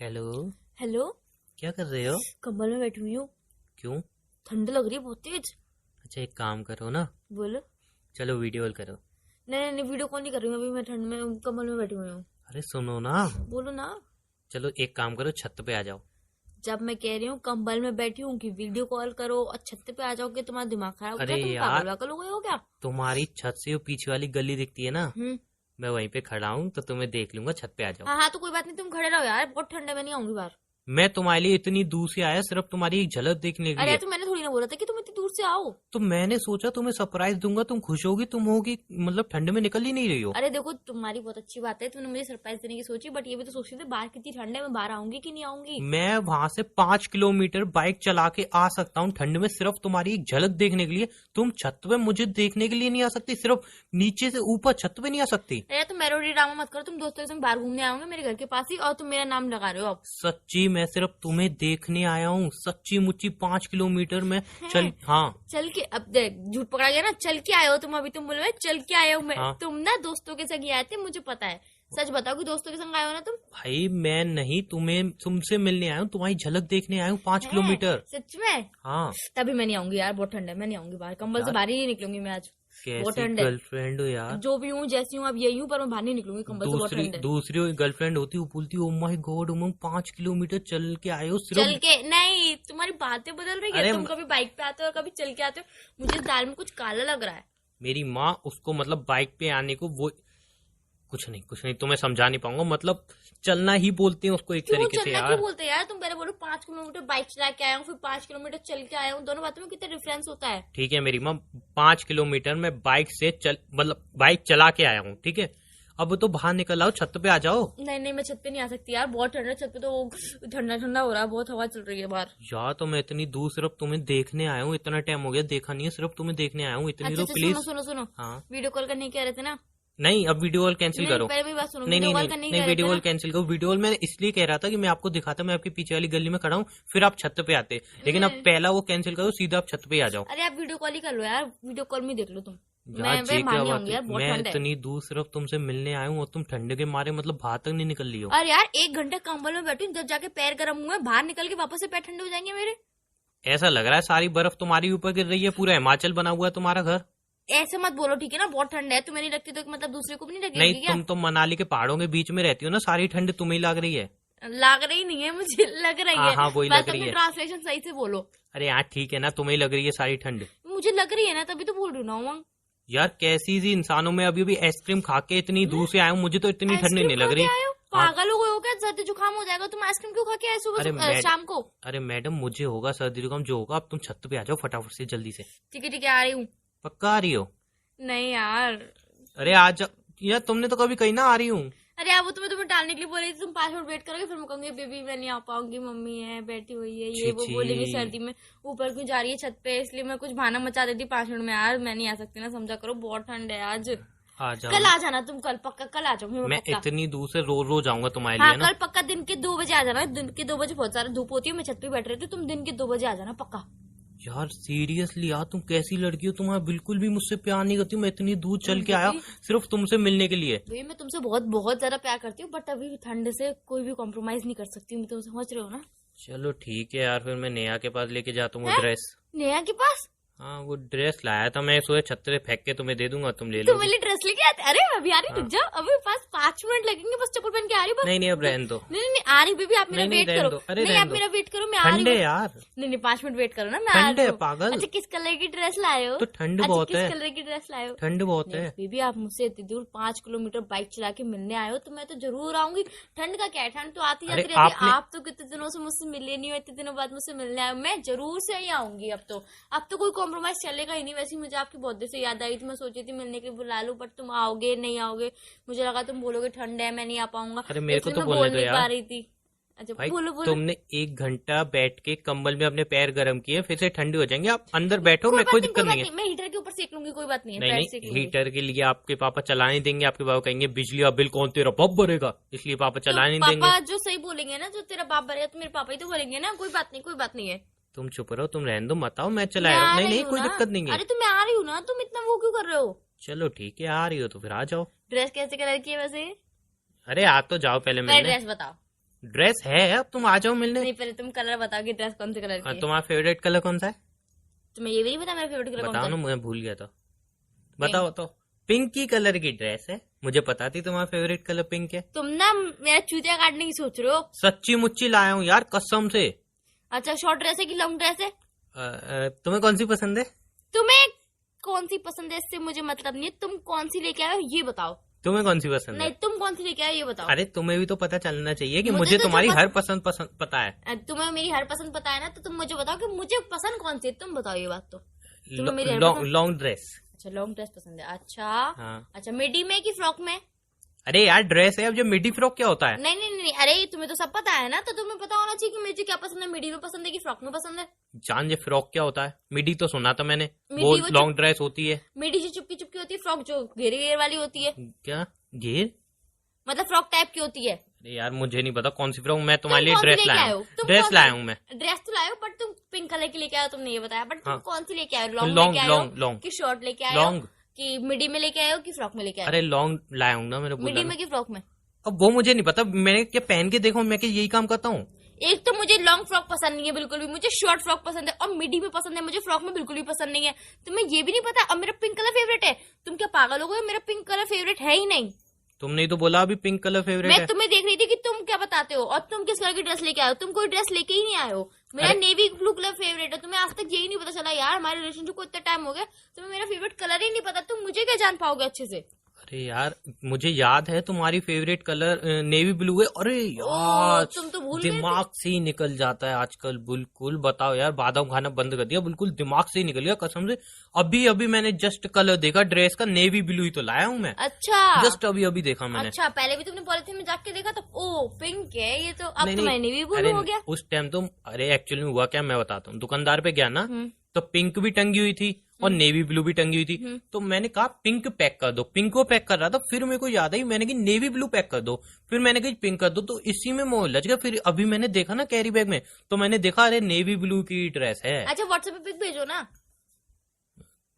Hello. Hello. क्या कर रहे हो? कंबल में बैठी हुई हूँ। क्यों? ठंड लग रही है बहुत तेज। अच्छा, एक काम करो ना, बोलो। चलो वीडियो कॉल करो। नहीं नहीं नहीं, वीडियो कॉल नहीं कर रही हूँ अभी। मैं ठंड में कंबल में बैठी हुई हूँ। अरे सुनो ना, बोलो ना। चलो एक काम करो, छत पे आ जाओ। जब मैं कह रही हूँ कंबल में बैठी हूँ कि वीडियो कॉल करो और छत पे आ जाओगे, तुम्हारा दिमाग खराब हो अरे गया? तुम यार, पागल वागल हो गए हो क्या? तुम्हारी छत से वो पीछे वाली गली दिखती है ना, मैं वहीं पे खड़ा हूँ, तो तुम्हें देख लूंगा। छत पे आ जाओ। हाँ हाँ, तो कोई बात नहीं, तुम खड़े रहो यार, बहुत ठंड है, मैं नहीं आऊंगी बाहर। मैं तुम्हारे लिए इतनी दूर से आया, सिर्फ तुम्हारी एक झलक देखने के अरे लिए। यार, तो मैंने थोड़ी ना बोला था कि तुम इतनी दूर से आओ। तो मैंने सोचा तुम्हें सरप्राइज दूंगा, तुम खुश होगी, तुम होगी मतलब ठंड में निकल ही नहीं रही हो। अरे देखो, तुम्हारी बहुत अच्छी बात है, तुमने मुझे सरप्राइज देने की सोची, बट ये भी तो सोच रही थी बाहर कितनी ठंड है, मैं बाहर आऊंगी कि नहीं आऊंगी। मैं वहां से 5 किलोमीटर बाइक चला के आ सकता हूँ ठंड में, सिर्फ तुम्हारी एक झलक देखने के लिए। तुम छत पे मुझे देखने के लिए नहीं आ सकती? सिर्फ नीचे से ऊपर छत पे नहीं आ सकती? अरे तुम मेलोडी ड्रामा मत करो, तुम दोस्तों के संग बाहर घूमने आओगे मेरे घर के पास ही, और तुम मेरा नाम लगा रहे हो अब। सच्ची मैं सिर्फ तुम्हें देखने आया हूँ, सच्ची मुच्ची 5 किलोमीटर में चल। हाँ, चल के अब देख, झूठ पकड़ा गया ना। चल के आए हो तुम, अभी तुम बोल रहे हो चल के आए हो। मैं हाँ। तुम ना दोस्तों के संग ही आए थे, मुझे पता है। सच बताओ कि दोस्तों के संग आए हो ना तुम? भाई मैं नहीं, तुम्हें तुमसे मिलने आया हूँ, तुम्हारी झलक देखने आया हूँ 5 किलोमीटर। सच में? हाँ। तभी मैं नहीं आऊंगी यार, बहुत ठंड है, मैं नहीं आऊंगी बाहर। कंबल से यार, बाहर ही नहीं निकलूंगी मैं आज। बहुत कैसी ठंड है। गर्लफ्रेंड हो यार। जो भी हूँ, जैसी हूँ, अब यही हूँ, पर मैं बाहर नहीं निकलूंगी कंबल से, बहुत दूसरी ठंड है। दूसरी गर्लफ्रेंड होती, वो बोलती oh my God Umang 5 kilometre चल के आए हो चल सिर्फ। के नहीं, तुम्हारी बातें बदल रही है। अरे तुम कभी बाइक पे आते हो और कभी चल के आते हो। मुझे इस दाल में कुछ काला लग रहा है। मेरी माँ उसको मतलब बाइक पे आने को वो कुछ नहीं तुम्हें समझा नहीं पाऊंगा, मतलब चलना ही बोलते हैं उसको एक क्यों तरीके से चलना यार। क्यों बोलते हैं यार? तुम पहले बोलो 5 किलोमीटर बाइक चला के आया हूँ, फिर 5 किलोमीटर चल के आया हूँ, दोनों बातों में कितना डिफरेंस होता है। ठीक है मेरी माँ, 5 किलोमीटर में बाइक से मतलब बाइक चला के आया हूँ, ठीक है। अब तो बाहर निकल आओ, छत पे आ जाओ। नहीं नहीं, मैं छत पे नहीं आ सकती यार, बहुत ठंडा है छत पे, तो ठंडा ठंडा हो रहा है, बहुत हवा चल रही है बाहर। यार तो मैं इतनी दूर सिर्फ तुम्हें देखने आया हूँ, इतना टाइम हो गया देखा नहीं है, सिर्फ तुम्हें देखने आया हूँ, इतनी अच्छा तो अच्छा, प्लीज। सुनो सुनो सुनो, हाँ। वीडियो कॉल करने कह रहे थे ना? नहीं, अब वीडियो कॉल कैंसिल नहीं, करो। पहले मेरी बात सुनो, नहीं वीडियो नहीं कॉल नहीं करने नहीं, कह रहे वीडियो थे कॉल ना? कैंसिल करो। वीडियो कॉल मैं इसलिए कह रहा था कि मैं आपको दिखाता, मैं आपके पीछे वाली गली में खड़ा हूँ, फिर आप छत पे आते। लेकिन अब पहला वो कैंसिल करो, सीधा आप छत पे आ जाओ। अरे आप वीडियो कॉल ही कर लो यार, वीडियो कॉल में देख लो तुम। यार मैं जी बाहर क्या नहीं बात आऊंगी है, यार, बहुत मैं ठंड है। इतनी दूर सिर्फ तुमसे मिलने आया हूँ और तुम ठंड के मारे मतलब बाहर तक नहीं निकल रही हो। अरे यार, 1 घंटा कंबल में बैठी हूँ, जब जाके पैर गर्म हुए, बाहर निकल के वापस से पैर ठंडे हो जाएंगे मेरे। ऐसा लग रहा है सारी बर्फ तुम्हारी ऊपर गिर रही है, पूरा हिमाचल बना हुआ है तुम्हारा घर। ऐसे मत बोलो, ठीक है ना? बहुत ठंड है, तुम्हें नहीं लगती तो मतलब दूसरे को भी नहीं नहीं, लगेगी क्या? तुम तो मनाली के पहाड़ों के बीच में रहती हो ना, सारी ठंड तुम्हें ही लग रही है। लग रही नहीं है मुझे, लग रही है। हाँ वही बस लग रही अपनी है। ट्रांसलेशन सही से बोलो। अरे यार ठीक है ना, तुम्हें ही लग रही है सारी ठंड। मुझे लग रही है ना, तभी तो बोल रही हूँ ना उमंग। यार कैसी सी इंसानों में, अभी अभी आइसक्रीम खा के इतनी दूर से आया हूँ, मुझे तो इतनी ठंड आइसक्रीम नहीं खा लग के रही। आए हो? हाँ। पागल हो गए हो क्या? सर्दी जुकाम हो जाएगा। तुम आइसक्रीम क्यों खा के आए अरे सुबह शाम को? अरे मैडम, मुझे होगा सर्दी जुकाम, जो होगा। अब तुम छत पे आ जाओ फटाफट से, जल्दी से। ठीक है ठीक है, आ रही हूँ। पक्का आ रही हो? नहीं यार। अरे आज यार, तुमने तो कभी कही ना आ रही हूँ। अरे यार, वो तुम्हें टालने के लिए बोल रही थी, तुम 5 मिनट वेट करोगे, फिर मैं कहूंगी बेबी मैं नहीं आ पाऊंगी, मम्मी है बैठी हुई है, ये वो छी। बोलेंगे सर्दी में ऊपर क्यों जा रही है छत पे, इसलिए मैं कुछ बहाना मचा देती 5 मिनट में। यार मैं नहीं आ सकती ना, समझा करो, बहुत ठंड है आज। आ जाओ। कल आ जाना तुम, कल पक्का कल आ जाऊंगी मैं मैं पक्का। इतनी दूर से रोज रोज आऊंगा तुम्हारे हाँ लिए ना। कल पक्का दिन के 2 बजे आ जाना। दिन के 2 बजे बहुत सारा धूप होती है, मैं छत पे बैठ रही थी, तुम दिन के 2 बजे आ जाना पक्का। यार सीरियसली यार, तुम कैसी लड़की हो, तुम्हारा बिल्कुल भी मुझसे प्यार नहीं करती। मैं इतनी दूर चल के आया सिर्फ तुमसे मिलने के लिए। भाई मैं तुमसे बहुत बहुत ज्यादा प्यार करती हूँ, बट अभी ठंड से कोई भी कॉम्प्रोमाइज नहीं कर सकती हूँ, तुम समझ रहे हो ना? चलो ठीक है यार, फिर मैं नेहा के पास लेके जाता हूँ वो ड्रेस। नेहा के पास? हाँ वो ड्रेस लाया था मैं, सोचा छत पे फेंक के तुम्हें दे दूंगा, तुम ले लो। तुम मेरे लिए ड्रेस लेके आते? अरे अभी आ रही, रुक जाओ, अभी पास 5 मिनट लगेंगे, बस चप्पल पहन के आ रही हूँ। नहीं नहीं, अब रहने दो। नहीं नहीं आ रही बेबी, आप मेरा नहीं, वेट रहने करो। दो। अरे नहीं रहने आप दो। मेरा वेट करो, मैं आ रही ठंड है हूँ। यार। नहीं नहीं 5 मिनट वेट करो ना, मैं आ ठंड रही है हूँ। पागल। अच्छा किस कलर की ड्रेस लाए हो? तो ठंड अच्छा बहुत किस है। कलर की ड्रेस लाए हो? ठंड बहुत है। बेबी आप मुझसे इतनी दूर 5 किलोमीटर बाइक चला के मिलने आए हो, तो मैं तो जरूर आऊंगी। ठंड का क्या है, ठंड तो आती जाती अरे रहती है। आपने- आप तो कितने दिनों से मुझसे मिले नहीं हो, इतने दिनों बाद मुझसे मिलने आए हो, मैं जरूर से ही आऊंगी। अब तो कोई कॉम्प्रोमाइज चलेगा ही नहीं। वैसे ही मुझे आपकी बहुत देर से याद आई थी, मैं सोची थी मिलने के लिए बुला लूं, बट तुम आओगे नहीं आओगे, मुझे लगा तुम बोलोगे ठंड है मैं नहीं आ पाऊंगा। अरे मेरे को इसलिए तो मैं बोलने बोल दो नहीं यार। पा रही थी। अच्छा भाई बोलो बोलो। तुमने 1 घंटा बैठ के कंबल में अपने पैर गर्म किए, फिर से ठंडे हो जाएंगे। आप अंदर बैठो, मैं कोई दिक्कत नहीं है। मैं हीटर के ऊपर सेक लूंगी, कोई बात नहीं है। नहीं पैर नहीं, सेक लूंगी। हीटर के लिए आपके पापा चला नहीं देंगे। आपके पापा कहेंगे बिजली का बिल कौन तेरा बाप भरेगा, इसलिए पापा चला नहीं देंगे। पापा जो सही बोलेंगे ना, जो तेरा बाप भरेगा तो मेरे पापा ही तो भरेंगे ना। कोई बात नहीं, कोई बात नहीं है। तुम चुप रहो, तुम रहने दो, मत आओ, मैं मैं चलाएगा। आ नहीं रही नहीं, हूँ कोई ना। दिक्कत नहीं है। अरे तो मैं आ रही हूँ ना, तुम इतना वो क्यों कर रहे हो? चलो ठीक है, आ रही हो तो फिर आ जाओ। ड्रेस कैसे कलर की है वैसे? अरे आ तो जाओ पहले पहले मिलने। ड्रेस बताओ। ड्रेस है, अब तुम आ जाओ मिलने। नहीं, पहले तुम कलर बताओ कि ड्रेस कौन से कलर की है। तुम्हारा फेवरेट कलर कौन सा है? तुम्हें ये भी नहीं पता मेरा फेवरेट कलर कौन सा बताओ है? ना, मैं भूल गया था। बताओ बताओ। पिंक ही कलर की ड्रेस है, मुझे पता थी तुम्हारा फेवरेट कलर पिंक है। तुम ना मेरा चूतिया काटने की सोच रहे हो। सच्ची मुच्ची लाया हूँ यार, कसम से। अच्छा, शॉर्ट ड्रेस है कि लॉन्ग ड्रेस है? तुम्हें कौन सी पसंद है? तुम्हें कौन सी पसंद है इससे मुझे मतलब नहीं है, तुम कौन सी लेके आए हो ये बताओ। तुम्हें कौन सी पसंद नहीं, है? तुम कौन सी लेके आए हो ये बताओ। अरे तुम्हें भी तो पता चलना चाहिए कि मुझे मुझे तो तुम्हारी जो हर पसंद पसंद पता है। तुम्हें मेरी हर पसंद पता है ना, तो तुम मुझे बताओ कि मुझे पसंद कौन सी है, तुम बताओ ये बात तो। तुम्हें मेरी हर पसंद। Long dress. अच्छा, लॉन्ग ड्रेस पसंद है। अच्छा हाँ। अच्छा, मिडी में कि फ्रॉक में? अरे यार ड्रेस है, अब जो मिडी फ्रॉक क्या होता है? नहीं नहीं नहीं, अरे तुम्हें तो सब पता है ना, तो तुम्हें पता होना चाहिए कि मुझे क्या पसंद है, मिडी में पसंद है कि फ्रॉक में पसंद है। जान, ये फ्रॉक क्या होता है? मिडी तो सुना था मैंने, मिडी वो वो लॉन्ग ड्रेस होती है। मिडी जो चुपकी चुपकी होती है, फ्रॉक जो घेरे घेरे वाली होती है, क्या घेर? मतलब फ्रॉक टाइप की होती है। अरे यार मुझे नहीं पता कौन सी फ्रॉक। मैं तुम्हारे तुम लिए कौन सी ड्रेस लेके लाया आए हो? हूँ, तुम ड्रेस कौन लाया सी- हूँ मैं। ड्रेस तो लाए हो, बट तुम पिंक कलर की लेके आए हो, तुमने ये बताया। बट तुम हाँ। कौन सी लेके आए हो? लॉन्ग लॉन्ग, लेके आए हो लॉन्ग, लॉन्ग। कि शॉर्ट लेके आए हो लॉन्ग। कि मिडी में लेके आए हो कि फ्रॉक में लेके आए अरे लॉन्ग लाया हूँ ना, मेरे हो? बोला मिडी ना। में कि फ्रॉक में? अब वो मुझे नहीं पता, मैंने क्या पहन के देखो, मैं क्या यही काम करता हूँ? एक तो मुझे लॉन्ग फ्रॉक पसंद नहीं है बिल्कुल भी, मुझे शॉर्ट फ्रॉक पसंद है, और मिडी में पसंद है, मुझे फ्रॉक में बिल्कुल भी पसंद नहीं है। तुम्हें ये भी नहीं पता अब मेरा पिंक कलर फेवरेट है? तुम क्या पागल हो गए? मेरा पिंक कलर फेवरेट है ही नहीं। तुमने ही तो बोला अभी पिंक कलर फेवरेट मैं है। तुम्हें देख रही थी कि तुम क्या बताते हो, और तुम किस कलर की ड्रेस लेके आए हो? तुम कोई ड्रेस लेके ही नहीं आए हो। मेरा अरे- नेवी ब्लू कलर फेवरेट है, तुम्हें आज तक यही नहीं पता चला यार। हमारे रिलेशनशिप को इतना टाइम हो गया, तुम्हें मेरा फेवरेट कलर ही नहीं पता, तुम मुझे क्या जान पाओगे अच्छे से? अरे यार मुझे याद है तुम्हारी फेवरेट कलर नेवी ब्लू है। अरे यार तुम तो भूल गए थे। दिमाग से ही निकल जाता है आजकल बिल्कुल। बताओ यार, बादाम खाना बंद कर दिया, बिल्कुल दिमाग से ही निकल गया कसम से। अभी अभी मैंने जस्ट कलर देखा ड्रेस का, नेवी ब्लू ही तो लाया हूँ मैं। अच्छा जस्ट अभी अभी देखा मैंने। अच्छा, पहले भी तुमने पॉलिथीन में जाके देखा तो ओ पिंक है ये तो, अब नहीं, तो नहीं, मैं नेवी अरे ब्लू हो गया। उस टाइम तो, अरे एक्चुअली हुआ क्या मैं बताता हूँ। दुकानदार पे गया ना, तो पिंक भी टंगी हुई थी और नेवी ब्लू भी टंगी हुई थी। तो मैंने कहा पिंक पैक कर दो, पिंक को पैक कर रहा था, फिर मेरे को याद आई मैंने कहा नेवी ब्लू पैक कर दो, फिर मैंने कहा पिंक कर दो, तो इसी में मोह लग गया। फिर अभी मैंने देखा ना कैरी बैग में, तो मैंने देखा अरे नेवी ब्लू की ड्रेस है। अच्छा, व्हाट्सएप पे पिक भेजो ना।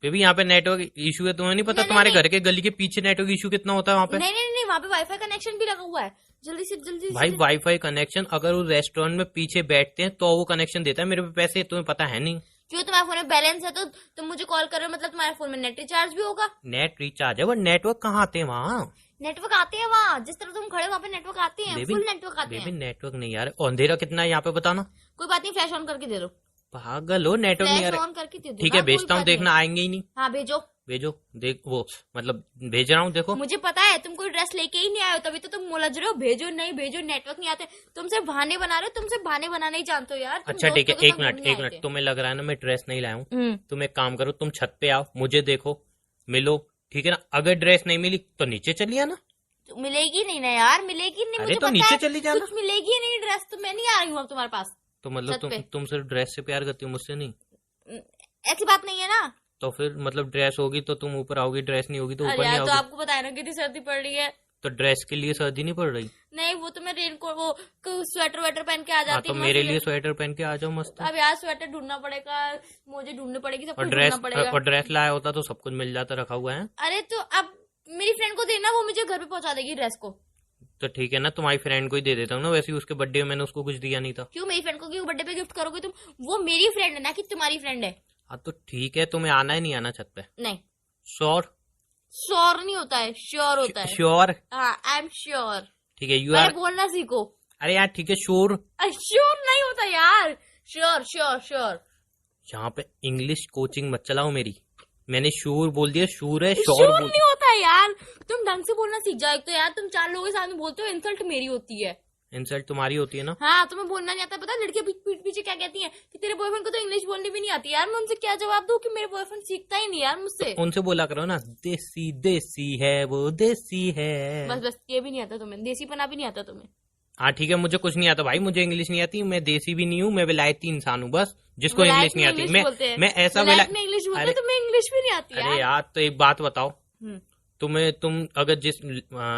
बेबी यहाँ पे नेटवर्क इशू है, तुम्हें नहीं पता? नहीं, तुम्हारे नहीं, घर के गली के पीछे नेटवर्क इशू कितना होता है वहाँ पे। नहीं नहीं नहीं, वहाँ पे वाईफाई कनेक्शन भी लगा हुआ है। जल्दी से जल्दी भाई से। वाईफाई कनेक्शन अगर वो रेस्टोरेंट में पीछे बैठते हैं तो वो कनेक्शन देता है, मेरे पे पैसे तुम्हें पता है नहीं। क्यों, तुम्हारे फोन में बैलेंस है तो तुम मुझे कॉल कर रहे हो, मतलब तुम्हारे फोन में नेट रिचार्ज भी होगा। नेट रिचार्ज है, वो नेटवर्क कहाँ आते हैं वहाँ? नेटवर्क आते हैं वहाँ, जिस तरह तुम खड़े वहाँ पे नेटवर्क आते हैं, बेबी- फुल नेटवर्क आते बेबी हैं। नेटवर्क नहीं यार, अंधेरा कितना है यहाँ पे बताना। कोई बात नहीं, फ्लैश ऑन करके दे दो। पागल हो, नेटवर्क नहीं आ फ्लैश रहा। ऑन करके दे दो ठीक ना, है कोई भेजता हूँ, बात नहीं। देखना आएंगे ही नहीं। हाँ भेजो। भेजो, देख वो मतलब भेज रहा हूँ, देखो। मुझे पता है तुम कोई ड्रेस लेके ही नहीं आए हो, तभी तो तुम उलझ रहे हो। भेजो नहीं भेजो, नेटवर्क नहीं आते, तुम सिर्फ बहाने बना रहे हो, तुम सिर्फ बहाने बनाना ही जानते हो यार। तुम अच्छा ठीक है, दोस्तों के एक साथ मिनट घूमने एक आए मिनट, थे। तुम्हें लग रहा है ना मैं ड्रेस नहीं लाया हूँ। तुम एक काम करो, तुम छत पे आओ, मुझे देखो, मिलो, ठीक है ना? अगर ड्रेस नहीं मिली तो नीचे चली आना। तो मिलेगी नहीं ना यार, मिलेगी नहीं, अरे मुझे तो पता नीचे है, चली जाना। कुछ मिलेगी नहीं ड्रेस, तो मैं नहीं आ रही हूँ अब तुम्हारे पास। तो मतलब छत पे। तुम सिर्फ ड्रेस से प्यार करती हो, मुझसे नहीं? ऐसी बात नहीं है ना। तो फिर मतलब ड्रेस होगी तो तुम ऊपर आओगी, ड्रेस नहीं होगी तो अरे ऊपर नहीं यार, तो आओगी। आपको बताया ना कितनी सर्दी पड़ रही है। तो ड्रेस के लिए सर्दी नहीं पड़ रही? नहीं, वो तो मैं रेनकोट वो स्वेटर वेटर पहन के आ हाँ जाती तो हूँ। मेरे लिए स्वेटर पहन के आ जाओ मस्त। अब यार स्वेटर ढूंढना पड़ेगा, मुझे ढूंढनी पड़ेगी, सब और कुछ ड्रेस ढूंढना पड़ेगा। और ड्रेस लाया होता तो सब कुछ मिल जाता, रखा हुआ है। अरे तो अब मेरी फ्रेंड को देना, वो मुझे घर पे पहुंचा देगी ड्रेस को। तो ठीक है ना, तुम्हारी फ्रेंड को ही दे देता हूँ ना, वैसे ही उसके बर्थडे में मैंने उसको कुछ दिया नहीं था। क्यों, मेरी फ्रेंड को क्यों बर्थडे पे गिफ्ट करोगे तुम? वो मेरी फ्रेंड है ना कि तुम्हारी फ्रेंड है। हाँ तो ठीक है, तुम्हें आना ही नहीं आना छत पे? नहीं, श्योर? श्योर नहीं होता है, श्योर होता है। श्योर? हाँ, आई एम श्योर। ठीक है, यू पहले आर। बोलना सीखो। अरे यार ठीक है, श्योर। श्योर नहीं होता यार, श्योर श्योर श्योर। यहाँ पे इंग्लिश कोचिंग मत चलाओ मेरी। मैंने श्योर बोल दिया, श्योर है, श्योर श्योर बोल। नहीं होता यार, तुम ढंग से बोलना सीख जाओ। एक तो यार तुम 4 लोगों के सामने बोलते हो, इंसल्ट मेरी होती है। इंसल्ट तुम्हारी होती है ना? हाँ, तुम्हें बोलना नहीं आता। पता है लड़कियां पीठ पीछे क्या कहती हैं कि तेरे बॉयफ्रेंड को तो इंग्लिश बोलनी भी नहीं आती। यार मैं उनसे क्या जवाब दूं कि मेरे बॉयफ्रेंड सीखता ही नहीं यार मुझसे। उनसे बोला करो ना, देसी देसी है वो, देसी है। बस बस, ये भी नहीं आता तुम्हें, देसी पना भी नहीं आता तुम्हें। हाँ ठीक है, मुझे कुछ नहीं आता भाई, मुझे इंग्लिश नहीं आती, मैं देसी भी नहीं हूँ, मैं विलायती इंसान हूँ बस, जिसको विलायत इंग्लिश नहीं में आती। इंग्लिश बोलते हैं। मैं ऐसा विलायत में इंग्लिश बोलते हैं, तुम्हें इंग्लिश भी नहीं आती अरे यार। यार तो एक बात बताओ, तुम अगर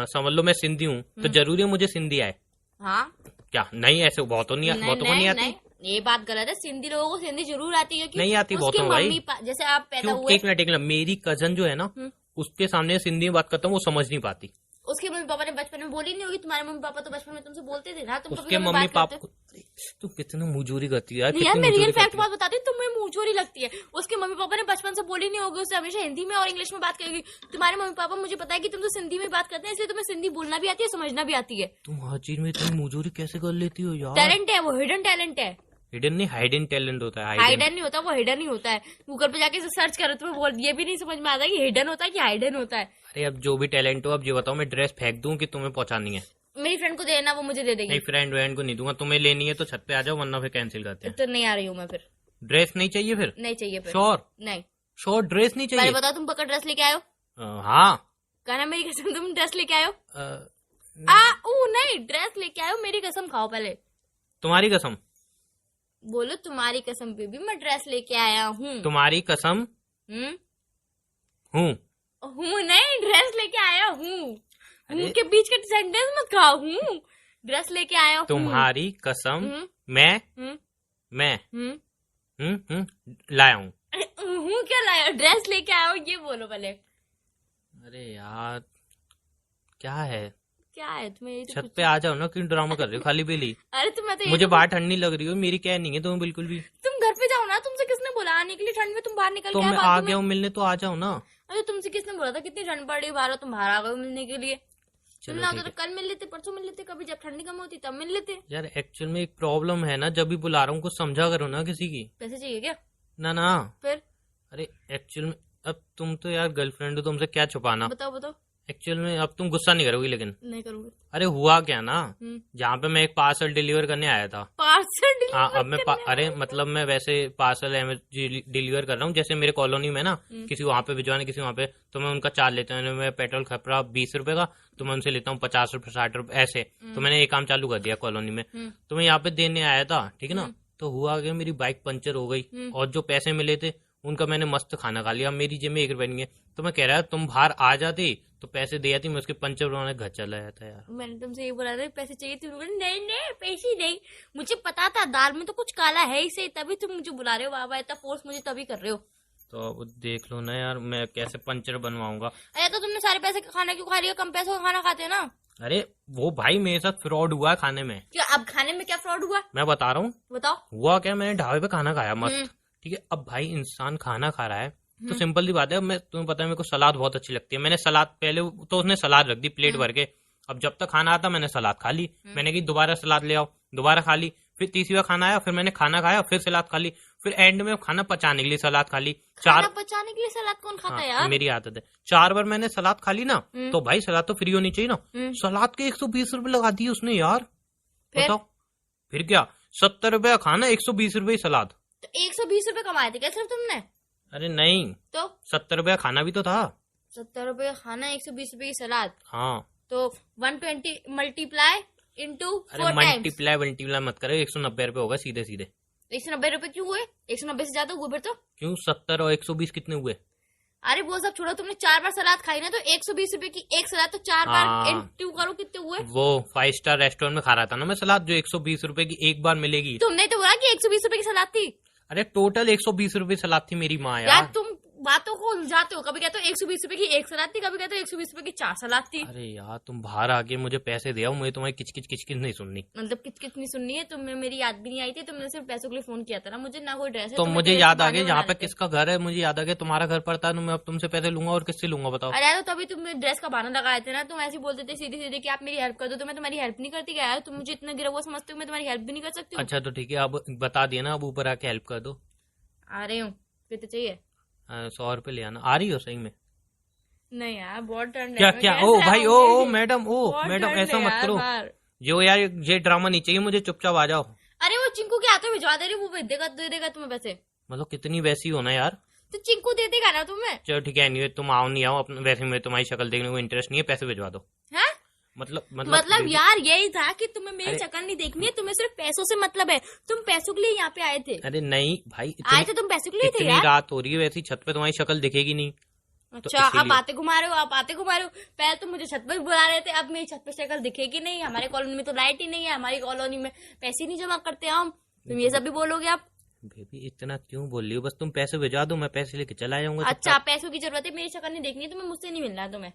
समझ लो मैं सिंधी हूँ तो जरूरी है मुझे सिंधी आए? हाँ, क्या नहीं? ऐसे बहुतों को नहीं आती। ये बात गलत है। सिंधी लोगों को सिंधी जरूर आती है, नहीं आती बहुतों भाई। जैसे आप पैदा क्यों? हुए। एक मिनट, मेरी कजन जो है ना, उसके सामने सिंधी में बात करता हूँ, वो समझ नहीं पाती। उसके मम्मी पापा ने बचपन में बोली नहीं होगी? तुम्हारे मम्मी पापा तो बचपन में तुमसे बोलते थे ना, तुम उसके मम्मी पापा तुम कितनी मुजूरी करती है यार, यार मैं रियल फैक्ट बात बताती हूँ, तुम्हें मुंहचोरी लगती है। उसके मम्मी पापा ने बचपन से बोली नहीं होगी, उससे हमेशा हिंदी में और इंग्लिश में बात करेगी। तुम्हारे मम्मी पापा, मुझे पता है कि तुम तो सिंधी में बात करते हैं, इसलिए तुम्हें सिंधी बोलना भी आती है, समझना भी आती है। तुम हर चीज में इतनी मुजूरी कैसे कर लेती हो यार? टैलेंट है वो, हिडन टैलेंट है। हिडन नहीं, हाइडन टैलेंट होता है। हाइडन नहीं होता वो, हिडन ही होता है। गूगल पे जाके सर्च करो, तुम्हें बोल ये भी नहीं समझ में आता कि हिडन होता है कि हाइडन होता है। अरे अब जो भी टैलेंट हो, अब ये बताओ मैं ड्रेस फेंक दूं कि तुम्हें पहुंचानी है? मेरी फ्रेंड को देना, वो मुझे दे देगी। नहीं, फ्रेंड वैंड को नहीं दूंगा, तुम्हें लेनी है तो छत पे आ जाओ, वरना फिर कैंसिल करते हैं। तो नहीं आ रही हूँ मैं फिर। ड्रेस नहीं चाहिए फिर? नहीं चाहिए फिर। श्योर? नहीं श्योर ड्रेस नहीं पहले चाहिए? बताओ, तुम पक्का ड्रेस लेके आयो? हाँ। कहना मेरी कसम, तुम ड्रेस लेके आयो? नहीं, ड्रेस लेके आयो, मेरी कसम खाओ पहले। तुम्हारी कसम? बोलो तुम्हारी कसम बेबी, मैं ड्रेस लेके आया हूँ। तुम्हारी कसम? हूँ नहीं, ड्रेस लेके आया हूँ। के बीच के सेंटेंस मत खाओ। हूँ ड्रेस लेके आया हूँ। तुम्हारी कसम मैं लाया हूँ। हूँ क्या लाया? ड्रेस लेके आया हूँ ये बोलो पहले। अरे यार क्या है तुम्हें? छत पे आ जाओ ना, क्यों ड्रामा कर रहे हो खाली बेली? अरे तुम्हें तो मुझे बाहर ठंडी लग रही हो, मेरी क्या नहीं है तुम्हें बिल्कुल भी। तुम घर पे जाओ ना, तुमसे किसने बोला आने के लिए ठंड में? तुम बाहर निकल तो के मैं आ गया हूँ मिलने, तो आ जाओ ना। अरे तुमसे किसने बोला था कितनी ठंड पड़ रही है बाहर, तुम बाहर आ गए मिलने के लिए? चलो तो कल मिल लेते, परसों मिल लेते, कभी जब ठंडी कम होती तब मिल लेते। यार एक्चुअल में एक प्रॉब्लम है ना, जब भी बुला रहा हूँ कुछ समझा करो ना किसी की। पैसे चाहिए क्या? ना फिर? अरे एक्चुअल में अब तुम तो यार गर्लफ्रेंड हो, तुमसे क्या छुपाना। बताओ। एक्चुअल में अब तुम गुस्सा नहीं करोगी? लेकिन नहीं करूंगी। अरे हुआ क्या ना, जहाँ पे मैं एक पार्सल डिलीवर करने आया था। पार्सल? हाँ अब मैं अरे मतलब मैं वैसे पार्सल डिलीवर कर रहा हूँ, जैसे मेरे कॉलोनी में ना किसी वहाँ पे भिजवाने, किसी वहाँ पे, तो मैं उनका चार्ज लेता हूँ। मैं पेट्रोल खप रहा 20 रुपए का, तो मैं उनसे लेता हूँ 50 रुपए 60 रुपए ऐसे। तो मैंने ये काम चालू कर दिया कॉलोनी में। तो मैं यहाँ पे देने आया था, ठीक है ना, तो हुआ कि मेरी बाइक पंचर हो गई, और जो पैसे मिले थे उनका मैंने मस्त खाना खा लिया। मेरी जेब में 1 रुपया नहीं है। तो मैं कह रहा तुम बाहर आ जाते तो पैसे दे आती, मैं उसके पंचर बनाने घर चला जाता। यार मैंने तुमसे ये बोला था पैसे चाहिए थे, नहीं पैसे नहीं। मुझे पता था दाल में तो कुछ काला है ही सही, तभी तुम मुझे बुला रहे हो। बाबा इतना फोर्स मुझे तभी कर रहे हो। तो अब देख लो ना यार, मैं कैसे पंचर बनवाऊंगा। अरे तो तुमने सारे पैसे का खाना क्यों खा लिया? कम पैसों का खाना खाते ना। अरे वो भाई मेरे साथ फ्रॉड हुआ है खाने में। क्या? अब खाने में क्या फ्रॉड हुआ? मैं बता रहा हूँ। बताओ। हुआ क्या, मैंने ढाबे पे खाना खाया मस्त, ठीक है। अब भाई इंसान खाना खा रहा है तो सिंपल सी बात है, मैं तुम्हें पता है मेरे को सलाद बहुत अच्छी लगती है। मैंने सलाद पहले तो उसने सलाद रख दी प्लेट भर के। अब जब तक खाना आता मैंने सलाद खा ली। मैंने कही दोबारा सलाद ले आओ, दोबारा खा ली। फिर तीसरी बार खाना आया, फिर मैंने खाना खाया, फिर सलाद खा ली। फिर एंड में खाना पचाने के लिए सलाद खा ली। खाना पचाने के लिए सलाद कौन खाता है यार? मेरी आदत है। 4 बार मैंने सलाद खा ली ना, तो भाई सलाद तो फ्री होनी चाहिए ना। सलाद के 120 रुपए लगा दिए उसने यार। बताओ फिर क्या, 70 रुपया खाना, 120 रुपए सलाद। तो 120 रुपए कमाए थे क्या सिर्फ तुमने? अरे नहीं, तो 70 रुपया खाना भी तो था। 70 रुपए खाना, 120 रुपए की सलाद। हाँ तो 120 मल्टीप्लाई इंटू 4 मल्टीप्लाई मत करो, 190 रुपए होगा सीधे सीधे। 190 रुपए क्यों हुए? 190 से ज्यादा हुए फिर तो। क्यों? 70 और 120 कितने हुए? अरे वो सब छोड़ो, तुमने 4 बार सलाद खाई ना, तो 120 रुपए की एक सलाद, तो 4 बार इंटू करो कितने हुए? वो 5 स्टार रेस्टोरेंट में खा रहा था ना मैं सलाद, जो 120 रुपए की एक बार मिलेगी। तुमने तो बोला कि 120 रुपए की सलाद थी। अरे टोटल 120 रुपए सलाद थी मेरी माँ यार। तुम बातों को उलझाते हो, कभी कहते हो 120 रुपए की एक सलाद थी, कभी कहते हो 120 रुपए की 4 सलाद थी। अरे यार तुम बाहर आके मुझे पैसे दे आओ, मुझे तुम्हारी किचकिच नहीं सुननी। मतलब किचकिच नहीं सुननी है? तुम्हें मेरी याद भी नहीं आई थी? तुमने सिर्फ पैसों के लिए फोन किया था ना मुझे, ना कोई ड्रेस है। तो मुझे याद आ गया यहाँ पे किसका घर है, मुझे याद आ गया तुम्हारा घर पड़ता है, तो मैं अब तुमसे पैसे लूंगा और किससे लूंगा बताओ? अरे तो तभी तुमने ड्रेस का बहाना लगाए थे ना, तुम ऐसे बोलते थे सीधे सीधे कि आप मेरी हेल्प कर दो, तो मैं तुम्हारी हेल्प नहीं करती क्या? तुम मुझे इतना गिरा हुआ समझते हो, मैं तुम्हारी हेल्प भी नहीं कर सकती। अच्छा तो ठीक है, अब बता दिया ना, अब ऊपर आके हेल्प कर दो। आ रही हूँ। कितने चाहिए? 100 रुपए ले आना। आ रही हो सही में? नहीं यार बहुत ठंड है। क्या ओ भाई ओ मैडम ऐसा मत करो जो यार, ये ड्रामा नहीं चाहिए मुझे, चुपचाप आ जाओ। अरे वो चिंकू के हाथों भिजवा दे रही, वो दे देगा तुम्हें पैसे। मतलब कितनी वैसी हो ना यार। तो चिंकू दे देगा ना तुम्हें। चलो ठीक है, एनीवे तुम आओ नहीं आओ, अपने वैसे में तुम्हारी शक्ल देखने को इंटरेस्ट नहीं है, पैसे भिजवा दो। है मतलब यार यही था कि तुम्हें मेरी शक्ल नहीं देखनी है, तुम्हें सिर्फ पैसों से मतलब है। तुम पैसों के लिए यहाँ पे आए थे? अरे नहीं भाई, आए थे तुम पैसों के लिए थे यार। रात हो रही है, वैसी छत पे तुम्हारी शक्ल दिखेगी नहीं। अच्छा तो आप आते घुमा रहे हो। पहले तो मुझे छत पर बुला रहे थे, अब मेरी छत पे शक्ल दिखेगी नहीं। हमारे कॉलोनी में तो लाइट ही नहीं है, हमारी कॉलोनी में पैसे नहीं जमा करते हम। तुम ये सब भी बोलोगे आप? बेबी इतना क्यों बोल रही हो? बस तुम पैसे भिजवा दो, मैं पैसे लेके चला जाऊंगा। अच्छा पैसों की जरूरत है, मेरी शक्ल नहीं देखनी है तुम्हें, मुझसे नहीं मिलना है तुम्हें।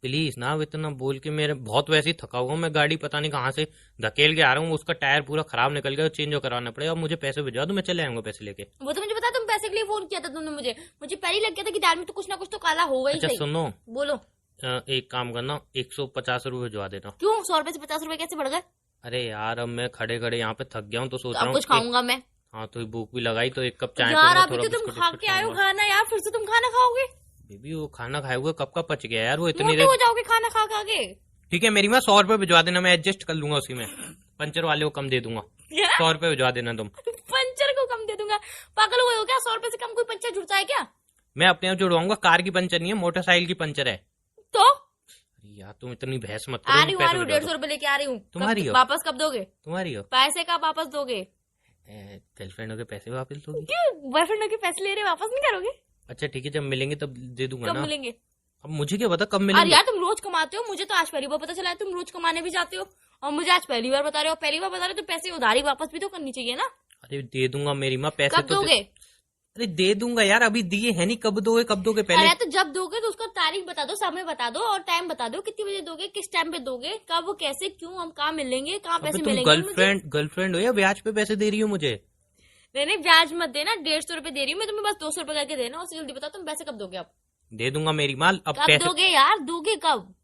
प्लीज ना, अब इतना बोल के मेरे बहुत वैसे ही थका हुआ हूं। मैं गाड़ी पता नहीं कहाँ से धकेल के आ रहा हूँ, उसका टायर पूरा खराब निकल गया, चेंज कराना पड़ेगा। अब मुझे पैसे भिजवा दो, मैं चले आऊंगा पैसे लेके। वो तो मुझे पता, तुम पैसे के लिए फोन किया था तुमने मुझे पहले ही लग गया था कि दाल में तो कुछ ना कुछ तो काला होगा ही। अच्छा सही सुनो, बोलो। एक काम करना, 150 रुपए भिजवा देना। क्यों 100 रुपए से 50 रुपए कैसे बढ़ गए? अरे यार, अब मैं खड़े खड़े यहाँ पे थक गया हूँ, तो सोच रहा अब हूँ कुछ खाऊंगा मैं। हाँ तो भूख भी लगाई, तो एक कप चाय यार पीऊंगा, अभी थोड़ा तो तुम बिस्कुट खा बिस्कुट के आए हो खाऊंगा। खाना यार, फिर से तुम खाना खाओगे? बेबी वो खाना खाए हुए कब का पच गया यार, वो इतनी मोटे हो जाओगे खाना खा खा के। ठीक है मेरी माँ, 100 रुपए भिजवा देना, मैं एडजस्ट कर लूंगा उसी में। पंचर वाले को कम दे दूंगा, 100 रुपए भिजवा देना तुम। पंचर को कम दे दूंगा? पागल हुए हो क्या? 100 रुपए से कम कोई पंचर जुड़ता है क्या? मैं अपने आप जुड़वाऊंगा, कार की पंचर नहीं है, मोटरसाइकिल की पंचर है। तो यार तुम इतनी बहस मत आ रही करो, हूँ पैसे भिजवा 150 रुपए लेके आ रही हूँ। तुम्हारी हो? वापस कब दोगे? तुम्हारी हो? पैसे कब वापस दोगे? गर्लफ्रेंड के पैसे वापस दोगी? क्यों बॉयफ्रेंड के पैसे ले रहे वापस नहीं करोगे? अच्छा ठीक है, जब मिलेंगे तब दे दूंगा कब ना। मिलेंगे? अब मुझे क्या पता कब अरे मिलेंगे। यार तुम रोज कमाते हो, मुझे तो आज पहली बार पता चला है तुम रोज कमाने भी जाते हो, और मुझे आज पहली बार बता रहे हो। पहली बार बता रहे हो तो पैसे उधारी वापस भी तो करनी चाहिए ना। अरे दे दूंगा मेरी माँ, पैसे कब तो दोगे? अरे दे दूंगा यार, अभी दिए है नहीं, कब दोगे कब दोगे पहले। अरे तो जब दोगे तो उसका तारीख बता दो, समय बता दो और टाइम बता दो, कितनी बजे दोगे, किस टाइम पे दोगे, कब, कैसे, क्यों, हम कहाँ मिलेंगे, कहाँ पैसे तुम मिलेंगे मुझे? गर्लफ्रेंड हो या ब्याज पे पैसे दे रही हो मुझे? नहीं ब्याज मत देना, 150 रुपए दे रही हूँ मैं तुम्हें, बस 200 रुपए करके देना। उससे जल्दी बताओ तुम पैसे कब दोगे? अब दे दूंगा मेरी माँ, अब कब पैसे दोगे यार? दोगे कब?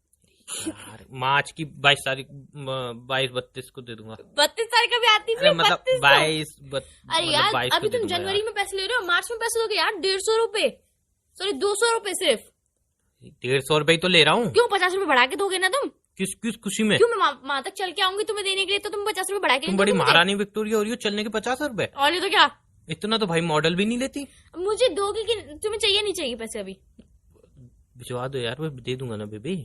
यार मार्च की 22 तारीख, 22-32 को दे दूंगा। 32 तारीख का भी आती अरे है, मतलब 32 को। 22 अरे यार 22 अभी को दे तुम दूंगा जनवरी यार। में पैसे ले रहे हो, मार्च में पैसे दोगे यार? 150 रुपए, सॉरी 200 रुपए सिर्फ। 150 रुपए ही तो ले रहा हूँ। क्यों 50 रुपए बढ़ा के दोगे ना तुम? किस किस खुशी में? क्यों मैं वहां तक चल के आऊंगी तुम्हें देने के लिए, तो तुम 50 रुपए बढ़ा के तुम नहीं बड़ी दोगे मुझे? महारानी विक्टोरिया हो रही हो, चलने के 50 रुपए? और नहीं तो क्या? इतना तो भाई मॉडल भी नहीं लेती। मुझे दोगे कि तुम्हें चाहिए नहीं चाहिए पैसे अभी? भिजवा दो यार, मैं दे दूंगा ना बेबी।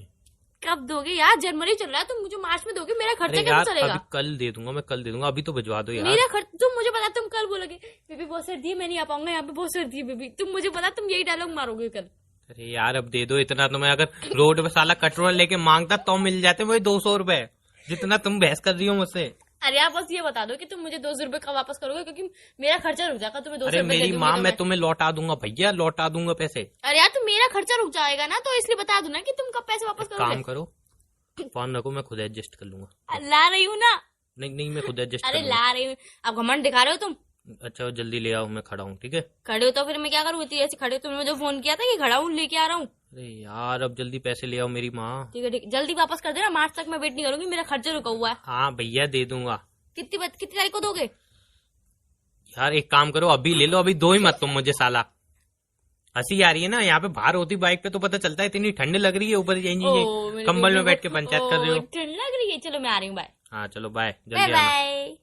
कब दोगे यार? जनवरी चल रहा है, तुम मुझे मार्च में दोगे, मेरा खर्चा अरे कैसे यार चलेगा? अभी कल दे दूंगा, मैं कल दे दूंगा, अभी तो भिजवा दो यार। मेरा खर्च तुम मुझे पता, तुम कल बोलोगे बेबी बहुत सर्दी है मैं नहीं आ पाऊंगा, यहाँ पे बहुत सर्दी है बेबी, तुम मुझे पता तुम यही डायलॉग मारोगे कल। अरे यार अब दे दो इतना, तो मैं अगर रोड पे साला कटोरा लेके मांगता तो मिल जाते वही 200 रुपए, जितना तुम बहस कर रही हो मुझसे। अरे आप बस ये बता दो कि तुम मुझे 200 रुपए का वापस करोगे, क्योंकि मेरा खर्चा रुक जाएगा, तुम्हें 200 अरे रुपए दे मेरी दूंगी माँ, तो मैं तुम्हें लौटा दूंगा भैया, लौटा दूंगा पैसे। अरे यार तो मेरा खर्चा रुक जाएगा ना, तो इसलिए बता दो ना कि तुम कब पैसे वापस काम करोगे। करो, फोन रखो, मैं खुद एडजस्ट कर लूंगा। ला रही हूँ ना। नहीं मैं खुद एडजस्ट कर अरे लूंगा। ला रही हूँ, अब घमंड दिखा रहे हो तुम। अच्छा जल्दी ले आओ, मैं खड़ा हूँ ठीक है। खड़े हो तो फिर मैं क्या करूँ? इतनी ऐसे खड़े हो, तुमने मुझे फोन किया था कि खड़ा हूँ लेके आ रहा हूँ। अरे यार अब जल्दी पैसे ले आओ मेरी माँ। ठीक है जल्दी वापस कर देना, मार्च तक मैं वेट नहीं करूंगी, मेरा खर्चा रुका हुआ है। हाँ भैया दे दूंगा। कितनी तारीख को दोगे? यार एक काम करो, अभी ले लो, अभी दो ही मत तुम मुझे साला। हंसी आ रही है ना, यहाँ पे बाहर होती बाइक पे तो पता चलता है, इतनी ठंड लग रही है, ऊपर मेरे कंबल में को बैठ के पंचायत कर रही हो। ठंड लग रही है, चलो मैं आ रही हूँ, बाय हाँ चलो बाय, बाय जल्दी आना। बाय।